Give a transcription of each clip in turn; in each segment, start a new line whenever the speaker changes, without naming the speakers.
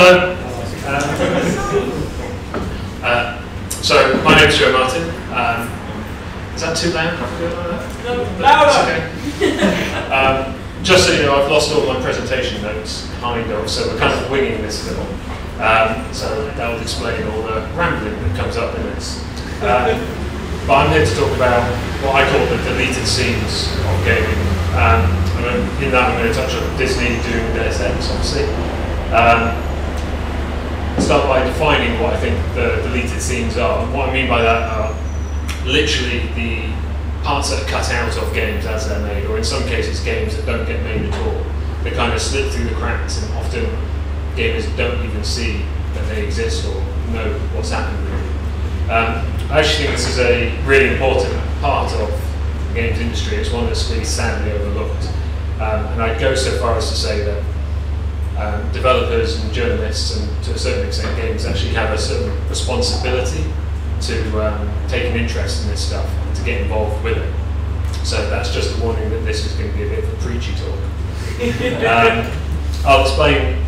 Hello. So my name's Joe Martin. Is that too loud?
No, louder.
Okay. Just so you know, I've lost all my presentation notes, kind of, so we're kind of winging this a little. So that will explain all the rambling that comes up in this. But I'm here to talk about what I call the deleted scenes of gaming. And in that I'm going to touch on Disney doing Deus Ex, obviously. Start by defining what I think the deleted scenes are. And what I mean by that are literally the parts that are cut out of games as they're made, or in some cases games that don't get made at all. They kind of slip through the cracks, and often gamers don't even see that they exist or know what's happened with them. I actually think this is a really important part of the games industry. It's one that's really sadly overlooked. And I'd go so far as to say that developers and journalists, and to a certain extent gamers, actually have a certain responsibility to take an interest in this stuff and to get involved with it. So that's just a warning that this is going to be a bit of a preachy talk. I'll explain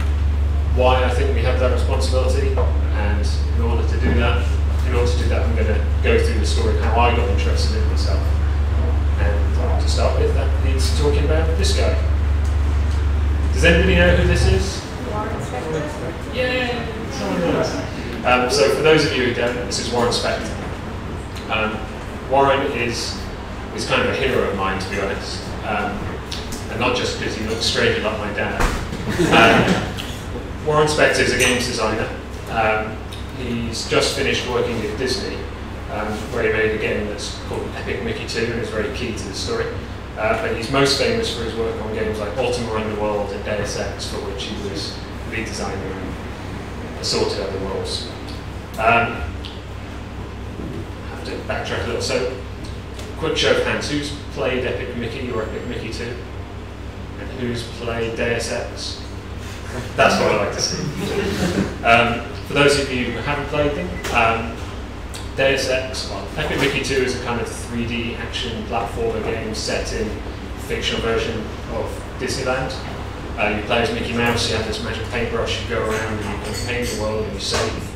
why I think we have that responsibility, and in order to do that, I'm going to go through the story of how I got interested in it myself. And to start with, that means talking about this guy. Does anybody know who this is? Spector. Yay! Someone knows. So for those of you who don't, this is Warren Spector. Warren is kind of a hero of mine, to be honest. And not just because he looks strangely like my dad. Warren Spector is a games designer. He's just finished working with Disney, where he made a game that's called Epic Mickey 2, and is very key to the story. But he's most famous for his work on games like Ultima Underworld and Deus Ex, for which he was lead designer and assorted other roles. I have to backtrack a little. So, quick show of hands, who's played Epic Mickey or Epic Mickey 2? And who's played Deus Ex? That's what I like to see. For those of you who haven't played them, Deus Ex, well, Epic Mickey 2 is a kind of 3D action platformer game set in a fictional version of Disneyland. You play as Mickey Mouse, you have this magic paintbrush, you go around and you can paint the world and you save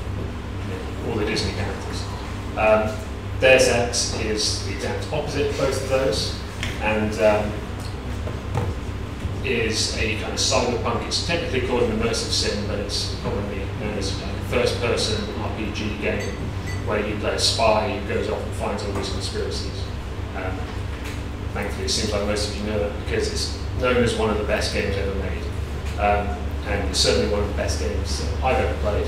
all the Disney characters. Deus Ex is the exact opposite of both of those, and is a kind of cyberpunk. It's technically called an immersive sim, but it's commonly known as a first-person RPG game where you play a spy who goes off and finds all these conspiracies. Thankfully, it seems like most of you know that because it's known as one of the best games ever made, and it's certainly one of the best games I've ever played.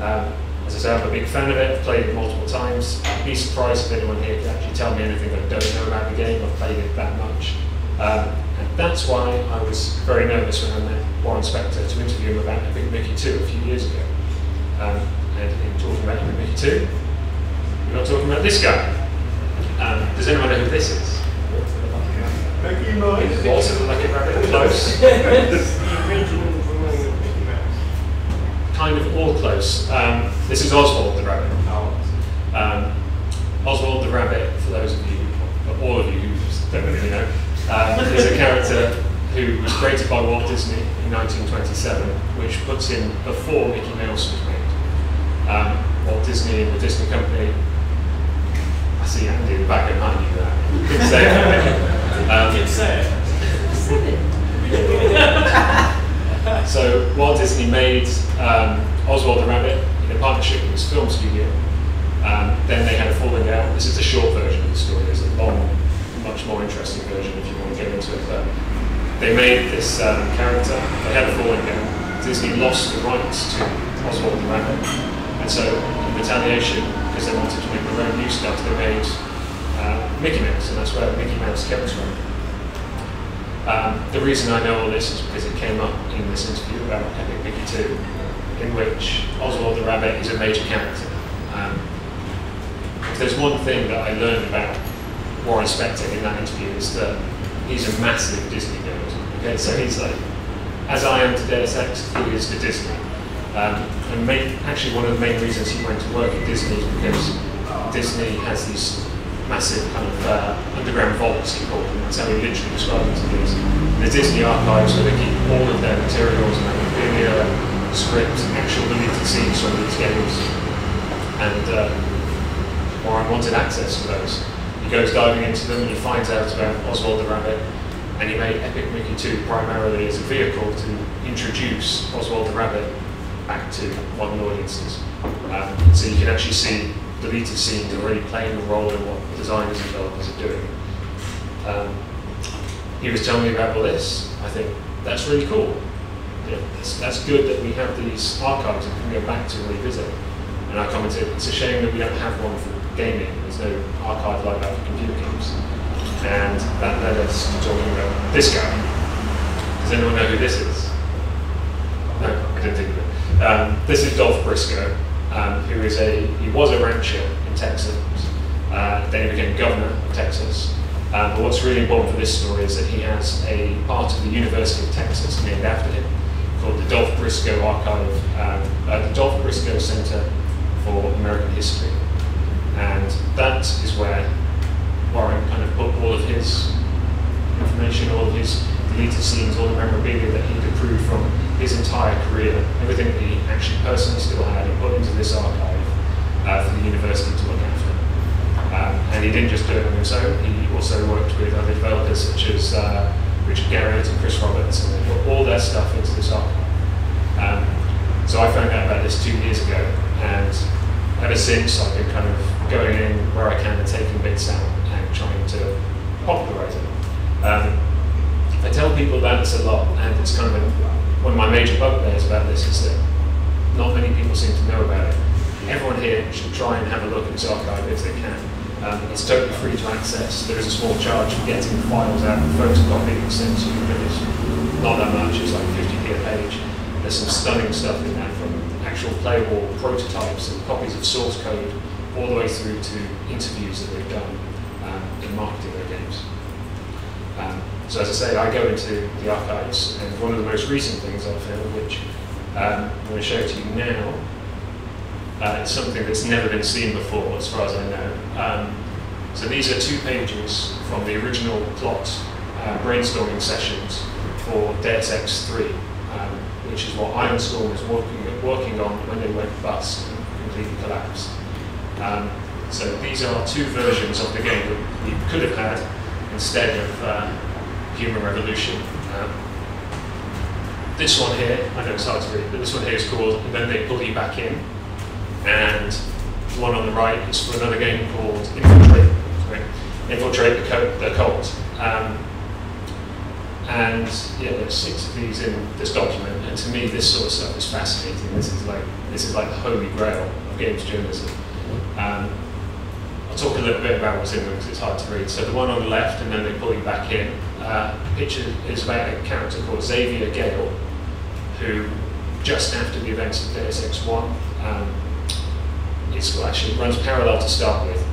As I say, I'm a big fan of it. I've played it multiple times. I'd be surprised if anyone here could actually tell me anything I don't know about the game. I've played it that much. And that's why I was very nervous when I met Warren Spector to interview him about Epic Mickey 2 a few years ago. And in talking about Epic Mickey 2, we're not talking about this guy. Does anyone know who this is?
Mickey Mouse.
Also like a rabbit, close. Kind of all close. This is Oswald the rabbit. Oswald the rabbit, for those of you, or all of you who don't really know, is a character who was created by Walt Disney in 1927, which puts him before Mickey Mouse was made. Walt Disney and the Disney Company. I see Andy in the back behind you there. Couldn't say it. So Walt Disney made Oswald the Rabbit in a partnership with his film studio. Then they had a falling out. This is a short version of the story. There's a long, much more interesting version if you want to get into it. But they made this character. They had a falling out. Disney lost the rights to Oswald the Rabbit. And so, in retaliation, because they wanted to make their own new stuff, they made Mickey Mouse, and that's where Mickey Mouse comes from. The reason I know all this is because it came up in this interview about Epic Mickey 2, in which Oswald the Rabbit is a major character. If there's one thing that I learned about Warren Spector in that interview, is that he's a massive Disney nerd. Okay, so he's like, as I am to Deus Ex, he is to Disney. And actually one of the main reasons he went to work at Disney is because Disney has these massive kind of underground vaults, he called them. That's how he literally described them to these. The Disney archives, where they keep all of their materials and memorabilia, script actual deleted scenes from these games, and Warren wanted access to those. He goes diving into them and he finds out about Oswald the Rabbit, and he made Epic Mickey 2 primarily as a vehicle to introduce Oswald the Rabbit back to modern audiences. So you can actually see deleted scenes already playing a role in what designers and developers are doing. He was telling me about all this. I think that's really cool. Yeah, that's good that we have these archives that we can go back to and revisit. And I commented, it's a shame that we don't have one for gaming. There's no archive like that for computer games. And that led us to talking about this guy. Does anyone know who this is? No, I didn't think of it. This is Dolph Briscoe, who is he was a rancher in Texas. Then he became governor of Texas. But what's really important for this story is that he has a part of the University of Texas named after him, called the Dolph Briscoe Archive, the Dolph Briscoe Center for American History. And that is where Warren kind of put all of his information, all of his deleted scenes, all the memorabilia that he'd accrued from his entire career, everything that he actually personally still had, and put into this archive for the university to look after. And he didn't just do it on his own, he also worked with other developers such as Richard Garrett and Chris Roberts, and they put all their stuff into this archive. So I found out about this 2 years ago, and ever since I've been kind of going in where I can and taking bits out and trying to popularize it. I tell people about this a lot, and it's kind of one of my major bugbears about this is that not many people seem to know about it. Everyone here should try and have a look at this archive if they can. It's totally free to access. There is a small charge for getting the files out and photocopying and sent to you, but it's not that much, it's like 50p a page. There's some stunning stuff in there, from actual playable prototypes and copies of source code, all the way through to interviews that they've done in marketing their games. So as I say, I go into the archives, and one of the most recent things I've found, which I'm going to show to you now, it's something that's never been seen before, as far as I know. So these are 2 pages from the original plot brainstorming sessions for Deus Ex 3, which is what Ironstorm was working on when they went bust and completely collapsed. So these are 2 versions of the game that we could have had instead of Human Revolution. This one here, I know it's hard to read, but this one here is called And Then They Pull You Back In. And the one on the right is for another game called Infiltrate the Cult. And yeah, there's 6 of these in this document, and to me this sort of stuff is fascinating. This is like the holy grail of games journalism. I'll talk a little bit about what's in them because it's hard to read. So the one on the left, And Then They Pull You Back In, the picture is about a character called Xavier Gale, who just after the events of Deus Ex 1, it runs parallel to start with.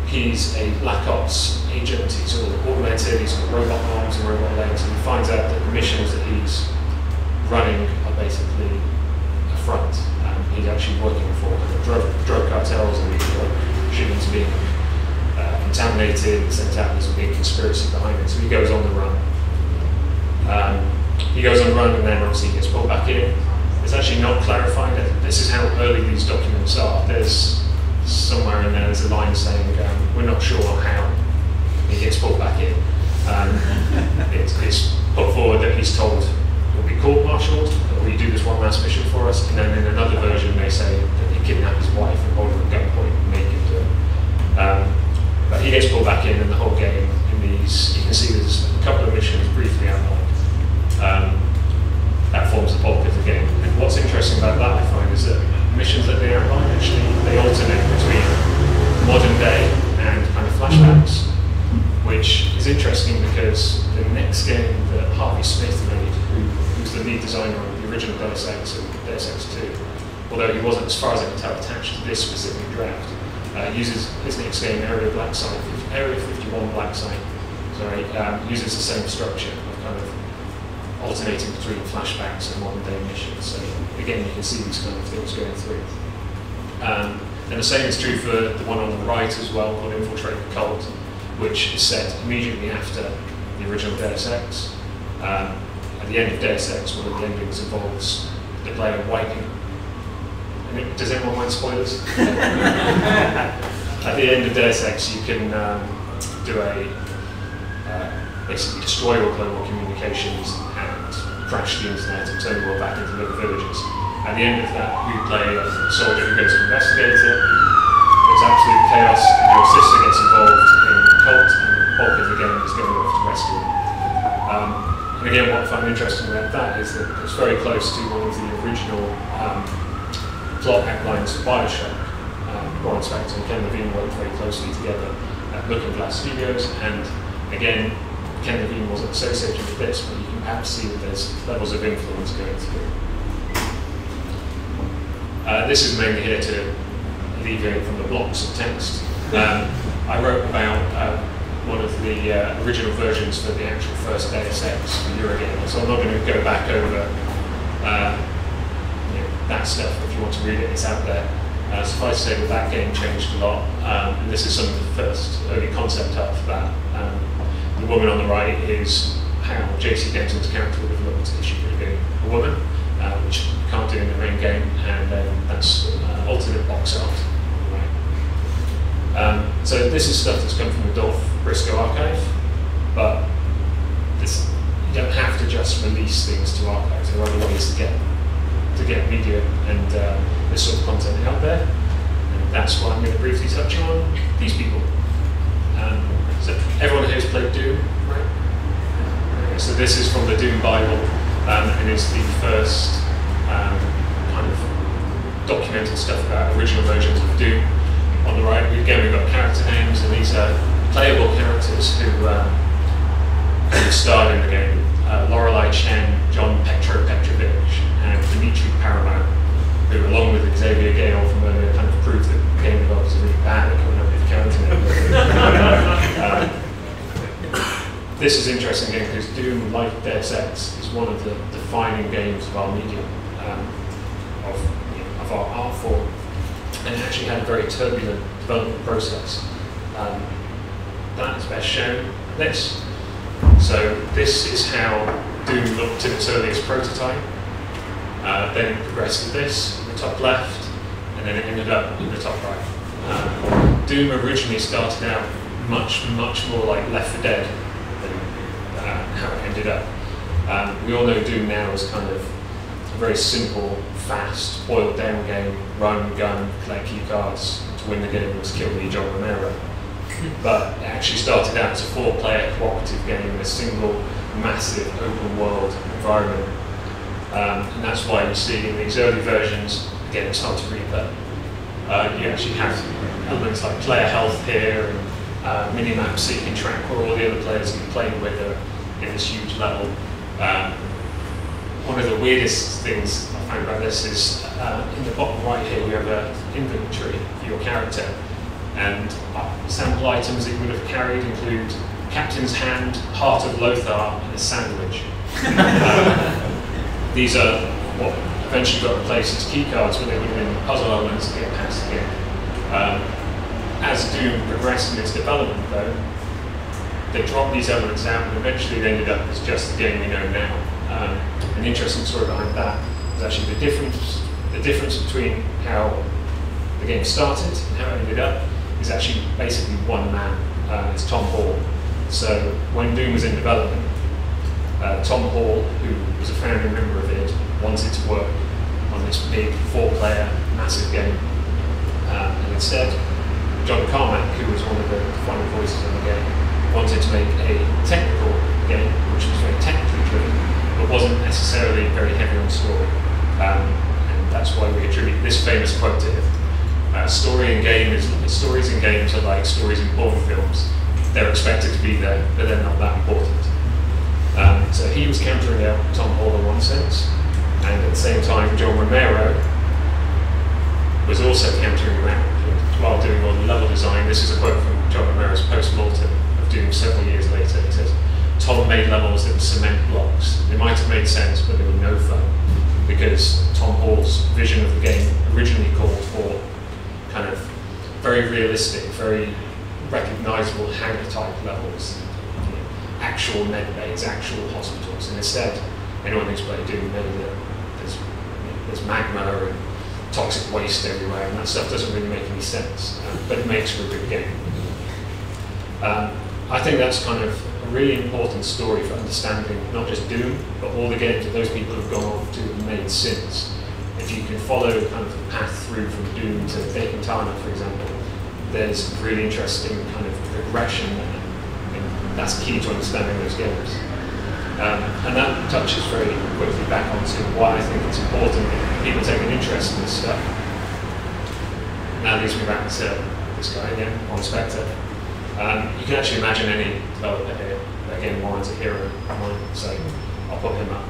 He's a Black Ops agent, he's all augmented, he's got robot arms and robot legs, and he finds out that the missions that he's running are basically a front. He's actually working for drug cartels, and these drug shipments being contaminated, sent out. There's a big conspiracy behind it, so he goes on the run. And then obviously he gets pulled back in. It's actually not clarified that this is how early these documents are. There's somewhere in there's a line saying, we're not sure how he gets pulled back in. It's put forward that he's told he'll be court-martialed, will you do this one last mission for us? And then in another version they say that he kidnapped his wife and hold her at gunpoint and make him do it. But he gets pulled back in, and the whole game, in these, you can see there's a couple of missions briefly outlined. That forms the bulk of the game. And what's interesting about that, I find, is that missions that they outline, actually, they alternate between modern day and kind of flashbacks, which is interesting because the next game that Harvey Smith made, who's the lead designer on the original Deus Ex and Deus Ex 2, although he wasn't, as far as I can tell, attached to this specific draft, uses his next game, Area 51 Black Site, uses the same structure of kind of alternating between flashbacks and modern day missions. So again, you can see these kind of things going through. And the same is true for the one on the right as well, called Infiltrate the Cult, which is set immediately after the original Deus Ex. At the end of Deus Ex, one of the endings involves the player wiping. Does anyone mind spoilers? At the end of Deus Ex, you can do a basically destroy all global communications and crash the internet and turn the world back into little villages. At the end of that, you play a soldier who goes to investigate it. There's absolute chaos, and your sister gets involved in the cult, and the bulk of the game is going off to rescue them. And again, what I find interesting about that is that it's very close to one of the original plot outlines of Bioshock. Warren Spector and Ken Levine worked very closely together at Looking Glass Studios, and again, Ken Levine wasn't associated with this, but you can perhaps see that there's levels of influence going through. This is mainly here to alleviate from the blocks of text. I wrote about one of the original versions for the actual first Deus Ex for Eurogamer, so I'm not going to go back over that stuff. If you want to read it, it's out there. Suffice to say that that game changed a lot, and this is some of the first early concept art for that. The woman on the right is how J.C. Denton's character would have looked if she would have been a woman, which you can't do in the main game, and that's alternate box art on the right. So this is stuff that's come from the Dolph Briscoe archive, but this, you don't have to just release things to archives. There are other ways to get media and this sort of content out there, and that's what I'm going to briefly touch on. These people. So everyone here has played Doom, right? So this is from the Doom Bible, and it's the first kind of documented stuff about original versions of Doom. On the right, again, we've got character names, and these are playable characters who starred in the game. Lorelei Chen, John Petrovich, and Dimitri Paramount, who, along with Xavier Gale from earlier, kind of proved that game developers are really bad at coming up with character names. This is interesting again because Doom, like Deus Ex, is one of the defining games of our medium, of our art form, and it actually had a very turbulent development process. That is best shown in this. So this is how Doom looked in its earliest prototype. Then it progressed to this in the top left, and then it ended up in the top right. Doom originally started out much more like Left 4 Dead than how it ended up. We all know Doom now is kind of a very simple, fast, boiled down game, run, gun, collect key cards. To win the game was kill me, John Romero. But it actually started out as a 4-player cooperative game in a single, massive, open world environment. And that's why you see in these early versions, again it's hard to read, but you actually have elements like player health here, and mini-maps so you can track where all the other players that you're playing with are in this huge level. One of the weirdest things I found about this is in the bottom right here we have an inventory for your character, and sample items that you would have carried include Captain's Hand, Heart of Lothar, and a sandwich. These are what eventually got replaced as key cards, but they would have been puzzle elements to get past the game. As Doom progressed in its development, though, they dropped these elements out, and eventually they ended up as just the game we know now. An interesting story behind that is actually the difference between how the game started and how it ended up is actually basically one man. It's Tom Hall. So when Doom was in development, Tom Hall, who was a founding member of it, wanted to work on this big 4-player massive game. And instead, John Carmack, who was one of the defining voices of the game, wanted to make a technical game, which was very technically driven, but wasn't necessarily very heavy on story. And that's why we attribute this famous quote to him. Stories in games are like stories in Bourne films. They're expected to be there, but they're not that important. So he was countering out Tom Hall in one sense, and at the same time John Romero was also countering him out while doing all the level design. This is a quote from John Romero's post-mortem of Doom several years later. He says, Tom made levels that were cement blocks. They might have made sense, but they were no fun, because Tom Hall's vision of the game originally called for kind of very realistic, very recognizable hangar-type levels, actual med bays, actual hospitals, and instead, anyone who's played Doom knows that there's there's magma and toxic waste everywhere, and that stuff doesn't really make any sense, but it makes for a good game. I think that's kind of a really important story for understanding not just Doom, but all the games that those people have gone on to and made since. If you can follow kind of the path through from Doom to Dekentana, for example, there's really interesting kind of progression, and that's key to understanding those games. And that touches very quickly back onto why I think it's important that people take an interest in this stuff. Now leads me back to this guy again, on Spector. You can actually imagine any developer here. Again, Warren's a hero of mine, so I'll put him up.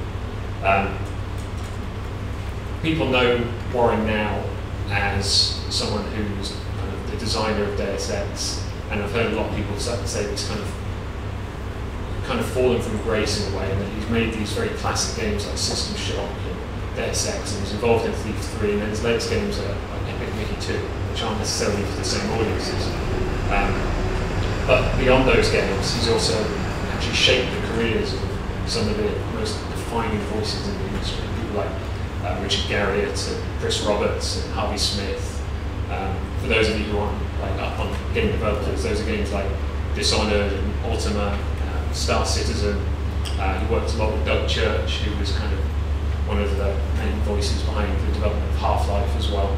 People know Warren now as someone who's kind of the designer of Deus Ex, and I've heard a lot of people say this kind of fallen from grace in a way, and that he's made these very classic games like System Shock and Deus Ex, and he's involved in Thief 3, and then his latest games are like Epic Mickey 2, which aren't necessarily for the same audiences. But beyond those games, he's also actually shaped the careers of some of the most defining voices in the industry, people like Richard Garriott and Chris Roberts and Harvey Smith. For those of you who aren't like up on game developers, those are games like Dishonored and Ultima, Star Citizen. He worked a lot with Doug Church, who was kind of one of the main voices behind the development of Half-Life as well.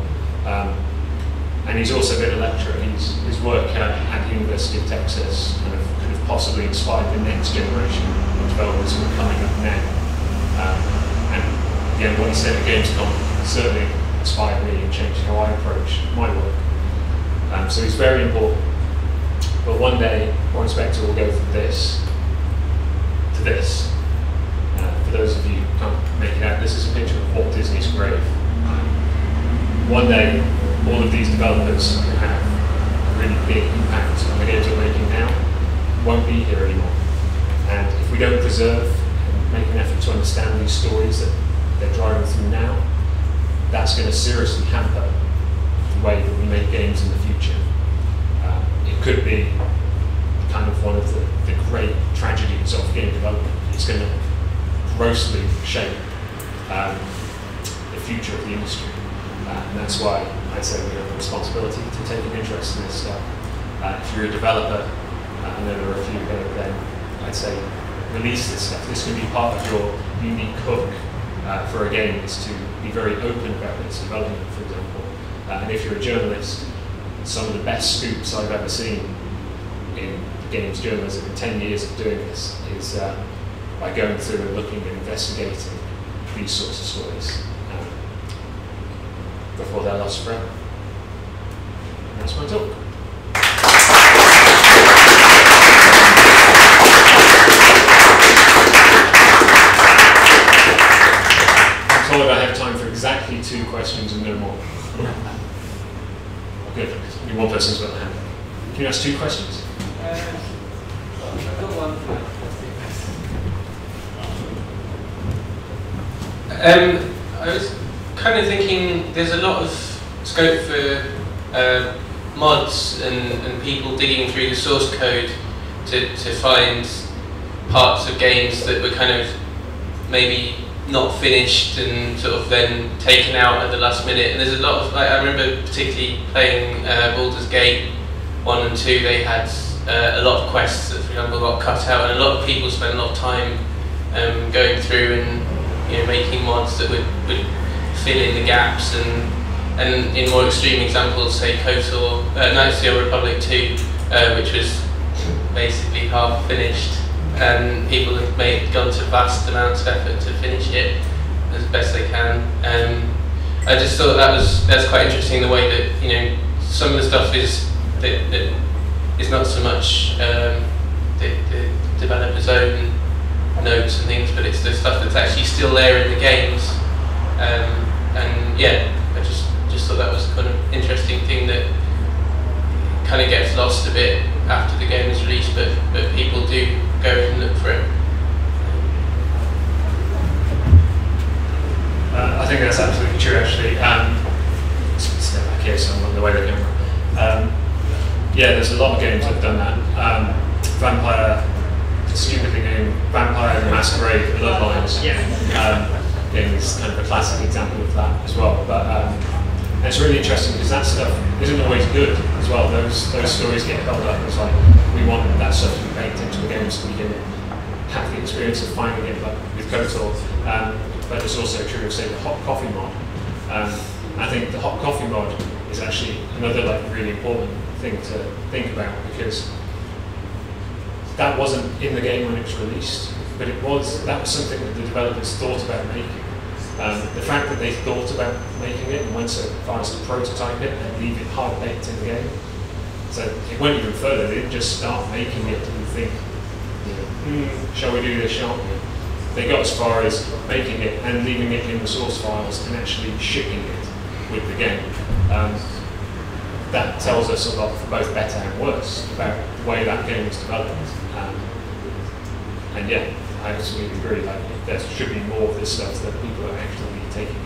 And he's also been a lecturer. His work at the University of Texas kind of possibly inspired the next generation of developers who are coming up now. And again, what he said at Gamescom certainly inspired me and changed how I approach my work. So he's very important. But one day, Warren Spector will go from this to this. For those of you who can't make it out, this is a picture of Walt Disney's grave. One day, all of these developers who have a really big impact on the games we're making now won't be here anymore. And if we don't preserve and make an effort to understand these stories that they're driving through now, that's going to seriously hamper the way that we make games in the future. It could be kind of one of the great tragedies of game development. It's going to grossly shape the future of the industry. And that's why I say we have a responsibility to take an interest in this stuff. If you're a developer, I know there are a few here, then I'd say release this stuff. This can be part of your unique hook for a game, is to be very open about its development, for example. And if you're a journalist, some of the best scoops I've ever seen in games journalism in 10 years of doing this is by going through and looking and investigating these sorts of stories before they're lost forever. And that's my talk. I'm told I have time for exactly 2 questions and no more. Good. Only one person's got a hand. Can you ask 2 questions?
I've got one.
I was kind of thinking there's a lot of scope for mods and people digging through the source code to find parts of games that were kind of maybe not finished and sort of then taken out at the last minute. And there's a lot of, like, I remember particularly playing Baldur's Gate 1 and 2, they had a lot of quests that, for example, got cut out, and a lot of people spent a lot of time going through and making mods that would fill in the gaps, and in more extreme examples, say KOTOR, Knights of the Old Republic 2, which was basically half finished, and people have gone to vast amounts of effort to finish it as best they can. I just thought that's quite interesting, the way that some of the stuff is that is not so much the developer's own notes and things, but it's the stuff that's actually still there in the games. And yeah, I just thought that was kind of interesting thing that kind of gets lost a bit after the game is released, but people do go and look for it.
I think that's absolutely true, actually. Just step back here so I'm on the way to the camera. Yeah, there's a lot of games that have done that. Vampire, stupidly named Vampire the Masquerade Bloodlines. game is kind of a classic example of that as well. But it's really interesting because that stuff isn't always good as well. Those stories get held up as like, we want that stuff to be baked into a game so we can have the experience of finding it, like with KOTOR. But it's also true of, say, the hot coffee mod. I think the hot coffee mod is actually another like really important thing to think about, because that wasn't in the game when it was released, but that was something that the developers thought about making. The fact that they thought about making it and went so far as to prototype it and leave it hard baked in the game. So it went even further. They didn't just start making it and think, shall we do this, shan't we? They got as far as making it and leaving it in the source files and actually shipping it with the game. That tells us a lot, for both better and worse, about the way that game was developed. And yeah, I absolutely agree. Like, there should be more of this stuff that people are actually taking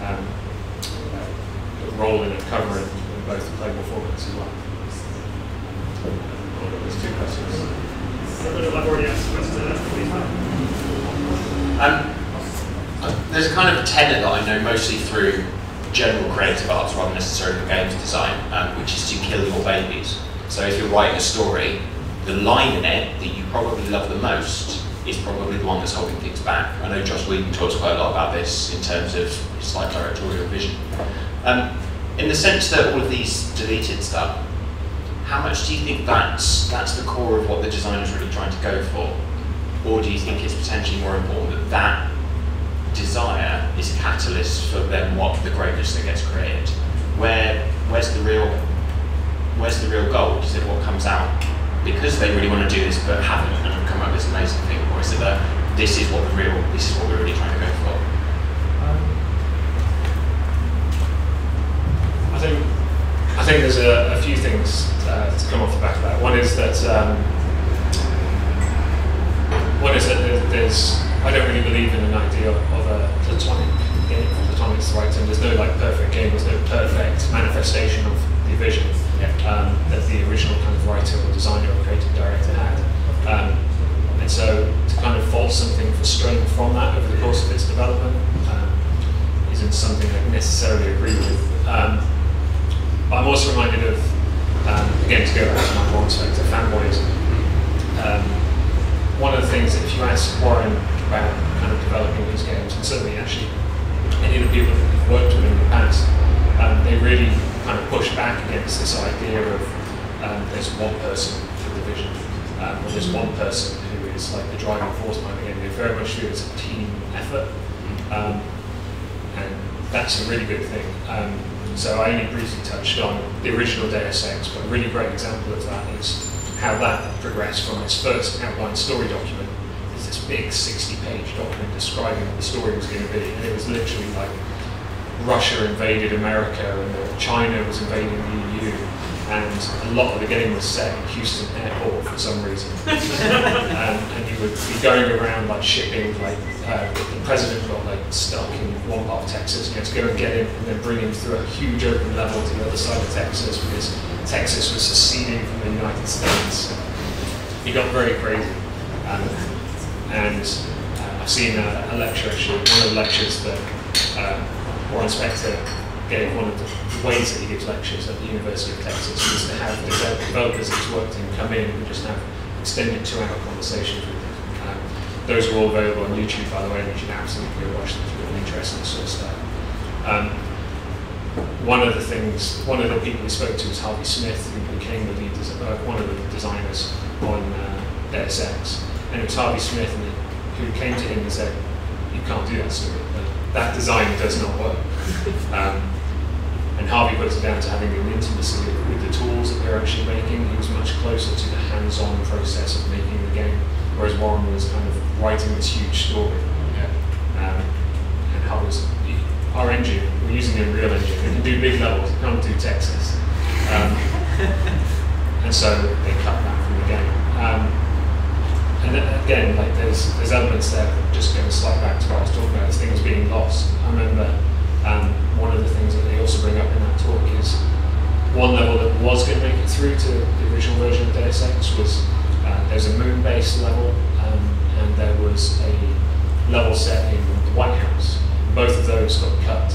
a role in and covering in both the playable formats as well. There's 2 questions.
I've already asked the question.
There's a kind of tenet that I know mostly through general creative arts rather than necessarily games design, which is to kill your babies. So if you're writing a story, the line in it that you probably love the most is probably the one that's holding things back. I know Joss Whedon talks quite a lot about this in terms of his like directorial vision. In the sense that all of these deleted stuff, how much do you think that's the core of what the designer's really trying to go for? Or do you think it's potentially more important that that desire is a catalyst for then what the greatness that gets created? Where's the real goal? Is it what comes out because they really want to do this but haven't and come up with this amazing thing, or is it that this is what we're really trying to go for?
I think there's a few things to come off the back of that. One is that there's I don't really believe in an idea of a platonic game. Platonic's the right term. There's no like perfect game. There's no perfect manifestation of the vision that the original kind of writer or designer or creative director had. And so to kind of fault something for straying from that over the course of its development isn't something I necessarily agree with. But I'm also reminded of, again, to go back to my Warren Spector fanboyism, one of the things that if you ask Warren about kind of developing these games, and certainly actually any of the people that we've worked with in the past, they really kind of push back against this idea of there's one person for the vision, or there's one person who is like the driving force behind the game. They very much feel it's a team effort, and that's a really good thing. So I only briefly touched on the original Deus Ex, but a really great example of that is how that progressed from its first outline story document. It's this big 60-page document describing what the story was going to be, and it was literally like Russia invaded America and China was invading the EU, and a lot of the game was set in Houston Airport for some reason. And you would be going around like shipping, like the president got like stuck in one part of Texas, and you had to go and get him and then bring him through a huge open level to the other side of Texas because Texas was seceding from the United States. He got very crazy. And I've seen a lecture, actually, one of the lectures that Warren Spector gave, one of the ways that he gives lectures at the University of Texas, is to have the developers that he's worked in come in and just have extended 2-hour conversations with them. Those are all available on YouTube, by the way, and you should absolutely go watch them if you're interested in this sort of stuff. One of the people we spoke to was Harvey Smith, who became the lead, one of the designers on Deus Ex. And it was Harvey Smith who came to him and said, "You can't do that story. That design does not work." And Harvey puts it down to having an intimacy with the tools that they're actually making. He was much closer to the hands-on process of making the game, whereas Warren was kind of writing this huge story. And Harvey was, our engine, we're using the Unreal Engine, it can do big levels, it can't do Texas. And so they cut that from the game. And then, again, like there's elements there, just going slightly back to what I was talking about, things being lost. I remember one of the things that they also bring up in that talk is one level that was going to make it through to the original version of Deus Ex was there's a moon-based level, and there was a level set in the White House. Both of those got cut.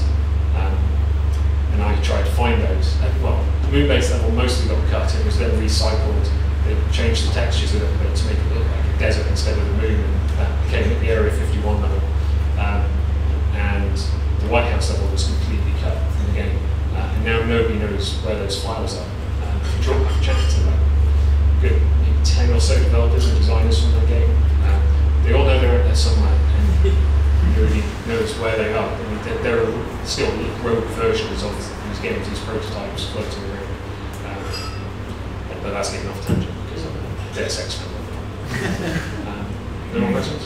And I tried to find those. Well, the moon-based level mostly got cut. It was then recycled. They changed the textures a little bit to make it look like a desert instead of the moon, and that became the Area 51 level. And the White House level was completely cut from the game. And now nobody knows where those files are. If you drop back chat to that, good maybe 10 or so developers and designers from that game, they all know they're out there somewhere, and nobody knows where they are. I mean, there are still rogue versions of these games, these prototypes floating around. But that's getting off tangent because I'm a Deus Ex fan. No more questions?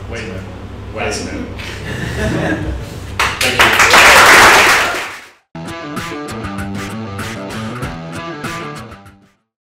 Wait, no.
Thank you.